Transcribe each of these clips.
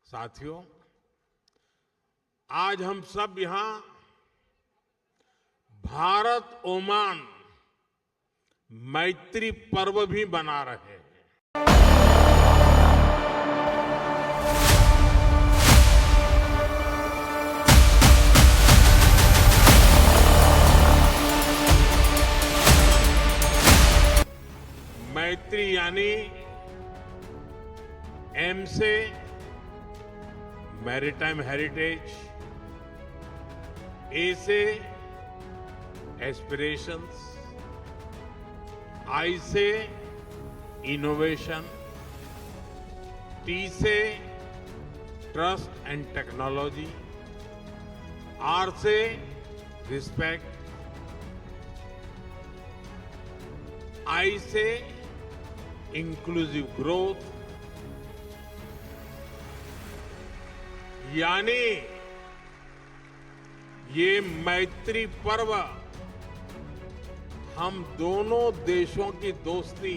साथियों, आज हम सब यहां भारत ओमान मैत्री पर्व भी मना रहे हैं। मैत्री यानी एम से मैरीटाइम हेरिटेज, ए से एस्पिरेशंस, आई से इनोवेशन, टी से ट्रस्ट एंड टेक्नोलॉजी, आर से रिस्पेक्ट, आई से इंक्लूसिव ग्रोथ, यानी ये मैत्री पर्व हम दोनों देशों की दोस्ती,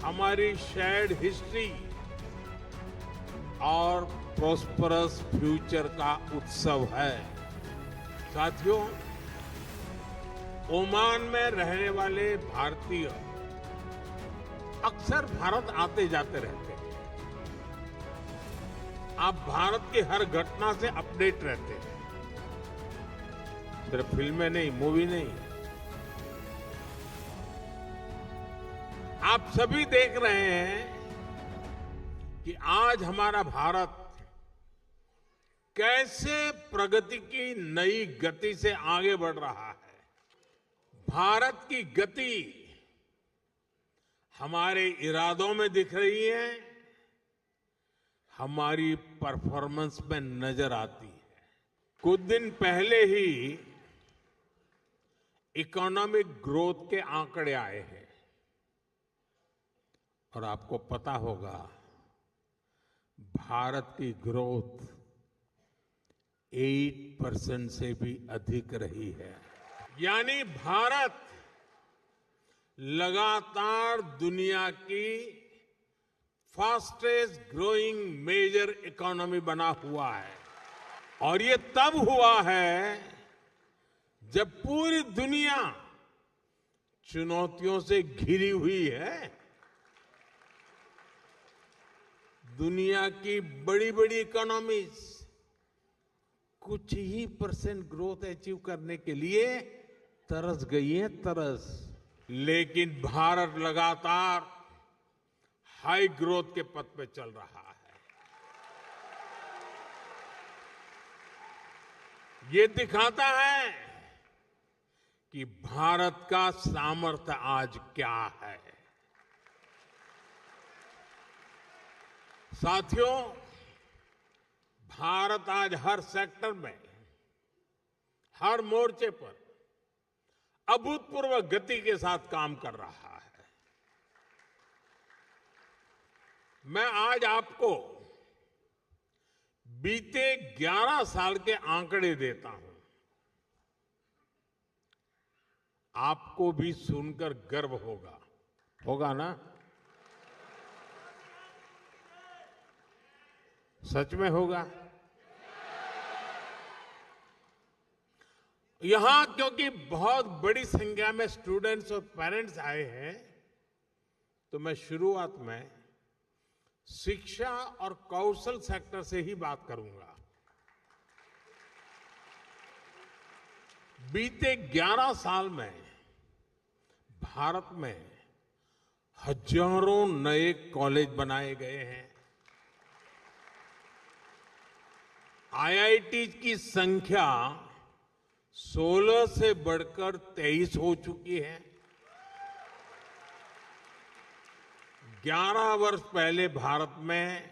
हमारी शेयर्ड हिस्ट्री और प्रॉस्परस फ्यूचर का उत्सव है। साथियों, ओमान में रहने वाले भारतीय अक्सर भारत आते जाते रहते हैं। आप भारत की हर घटना से अपडेट रहते हैं, सिर्फ फिल्में नहीं, मूवी नहीं। आप सभी देख रहे हैं कि आज हमारा भारत कैसे प्रगति की नई गति से आगे बढ़ रहा है। भारत की गति हमारे इरादों में दिख रही है, हमारी परफॉर्मेंस में नजर आती है। कुछ दिन पहले ही इकोनॉमिक ग्रोथ के आंकड़े आए हैं और आपको पता होगा भारत की ग्रोथ 8% से भी अधिक रही है। यानी भारत लगातार दुनिया की फास्टेस्ट ग्रोइंग मेजर इकोनॉमी बना हुआ है। और ये तब हुआ है जब पूरी दुनिया चुनौतियों से घिरी हुई है। दुनिया की बड़ी बड़ी इकोनॉमीज कुछ ही % ग्रोथ अचीव करने के लिए तरस गई है, तरस। लेकिन भारत लगातार हाई ग्रोथ के पथ पे चल रहा है। ये दिखाता है कि भारत का सामर्थ्य आज क्या है। साथियों, भारत आज हर सेक्टर में, हर मोर्चे पर अभूतपूर्व गति के साथ काम कर रहा है। मैं आज आपको बीते 11 साल के आंकड़े देता हूं। आपको भी सुनकर गर्व होगा ना? सच में होगा। यहां क्योंकि बहुत बड़ी संख्या में स्टूडेंट्स और पेरेंट्स आए हैं, तो मैं शुरुआत में शिक्षा और कौशल सेक्टर से ही बात करूंगा। बीते 11 साल में भारत में हजारों नए कॉलेज बनाए गए हैं। आईआईटी की संख्या 16 से बढ़कर 23 हो चुकी है। 11 वर्ष पहले भारत में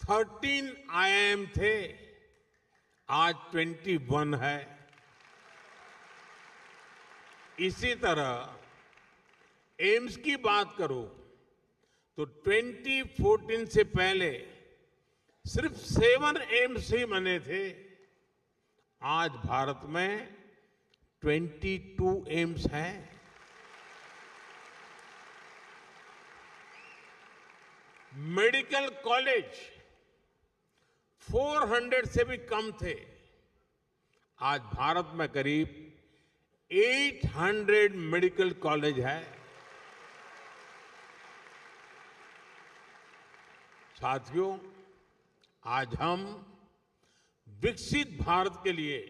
13 आईआईएम थे, आज 21 है। इसी तरह एम्स की बात करूं तो 2014 से पहले सिर्फ 7 एम्स ही बने थे। आज भारत में 22 एम्स हैं। मेडिकल कॉलेज 400 से भी कम थे। आज भारत में करीब 800 मेडिकल कॉलेज है। साथियों, आज हम विकसित भारत के लिए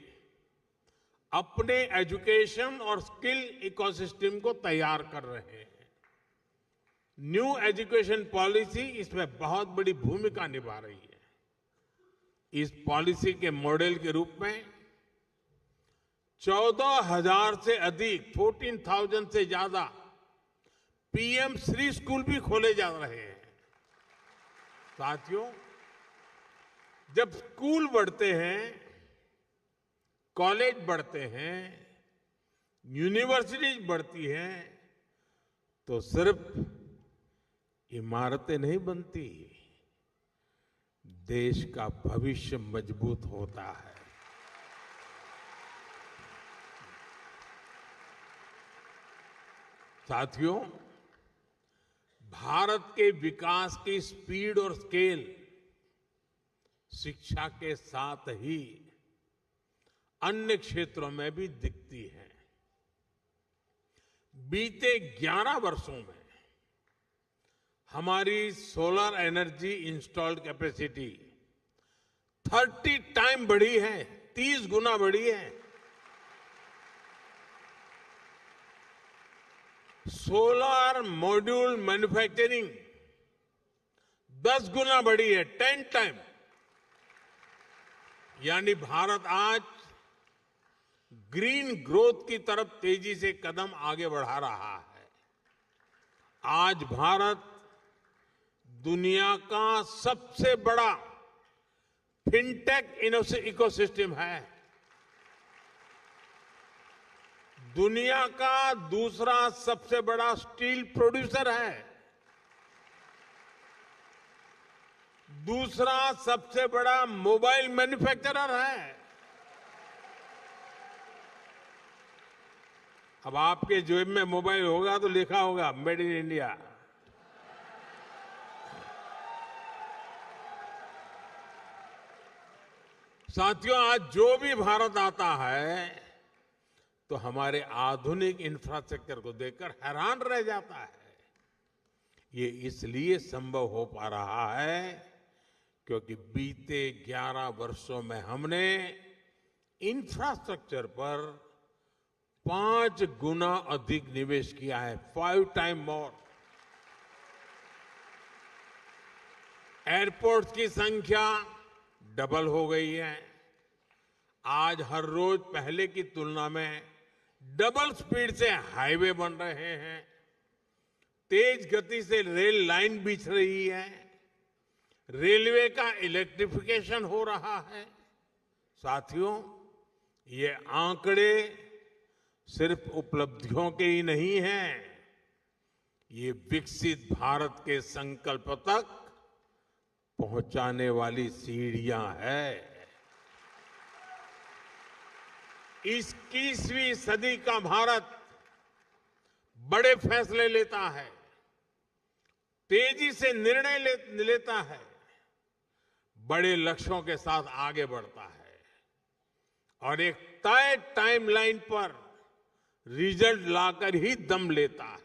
अपने एजुकेशन और स्किल इकोसिस्टम को तैयार कर रहे हैं। न्यू एजुकेशन पॉलिसी इसमें बहुत बड़ी भूमिका निभा रही है। इस पॉलिसी के मॉडल के रूप में 14,000 से अधिक 14,000 से ज्यादा पीएम श्री स्कूल भी खोले जा रहे हैं। साथियों, जब स्कूल बढ़ते हैं, कॉलेज बढ़ते हैं, यूनिवर्सिटीज बढ़ती हैं, तो सिर्फ इमारतें नहीं बनती, देश का भविष्य मजबूत होता है। साथियों, भारत के विकास की स्पीड और स्केल शिक्षा के साथ ही अन्य क्षेत्रों में भी दिखती है। बीते 11 वर्षों में हमारी solar energy installed capacity 30 time बढ़ी है, 30 गुना बढ़ी है। सोलर मॉड्यूल मैन्युफैक्चरिंग 10 गुना बढ़ी है, 10 टाइम। यानी भारत आज ग्रीन ग्रोथ की तरफ तेजी से कदम आगे बढ़ा रहा है। आज भारत दुनिया का सबसे बड़ा फिनटेक इकोसिस्टम है। दुनिया का दूसरा सबसे बड़ा स्टील प्रोड्यूसर है। दूसरा सबसे बड़ा मोबाइल मैन्युफैक्चरर है। अब आपके जेब में मोबाइल होगा तो लिखा होगा मेड इन इंडिया। साथियों, आज जो भी भारत आता है तो हमारे आधुनिक इंफ्रास्ट्रक्चर को देखकर हैरान रह जाता है। ये इसलिए संभव हो पा रहा है क्योंकि बीते 11 वर्षों में हमने इंफ्रास्ट्रक्चर पर 5 गुना अधिक निवेश किया है, 5 टाइम मोर। एयरपोर्ट्स की संख्या डबल हो गई है। आज हर रोज पहले की तुलना में डबल स्पीड से हाईवे बन रहे हैं। तेज गति से रेल लाइन बिछ रही है। रेलवे का इलेक्ट्रिफिकेशन हो रहा है। साथियों, ये आंकड़े सिर्फ उपलब्धियों के ही नहीं हैं, ये विकसित भारत के संकल्प तक पहुंचाने वाली सीढ़ियां हैं। 21वीं सदी का भारत बड़े फैसले लेता है, तेजी से निर्णय लेता है, बड़े लक्ष्यों के साथ आगे बढ़ता है और एक तय टाइमलाइन पर रिजल्ट लाकर ही दम लेता है।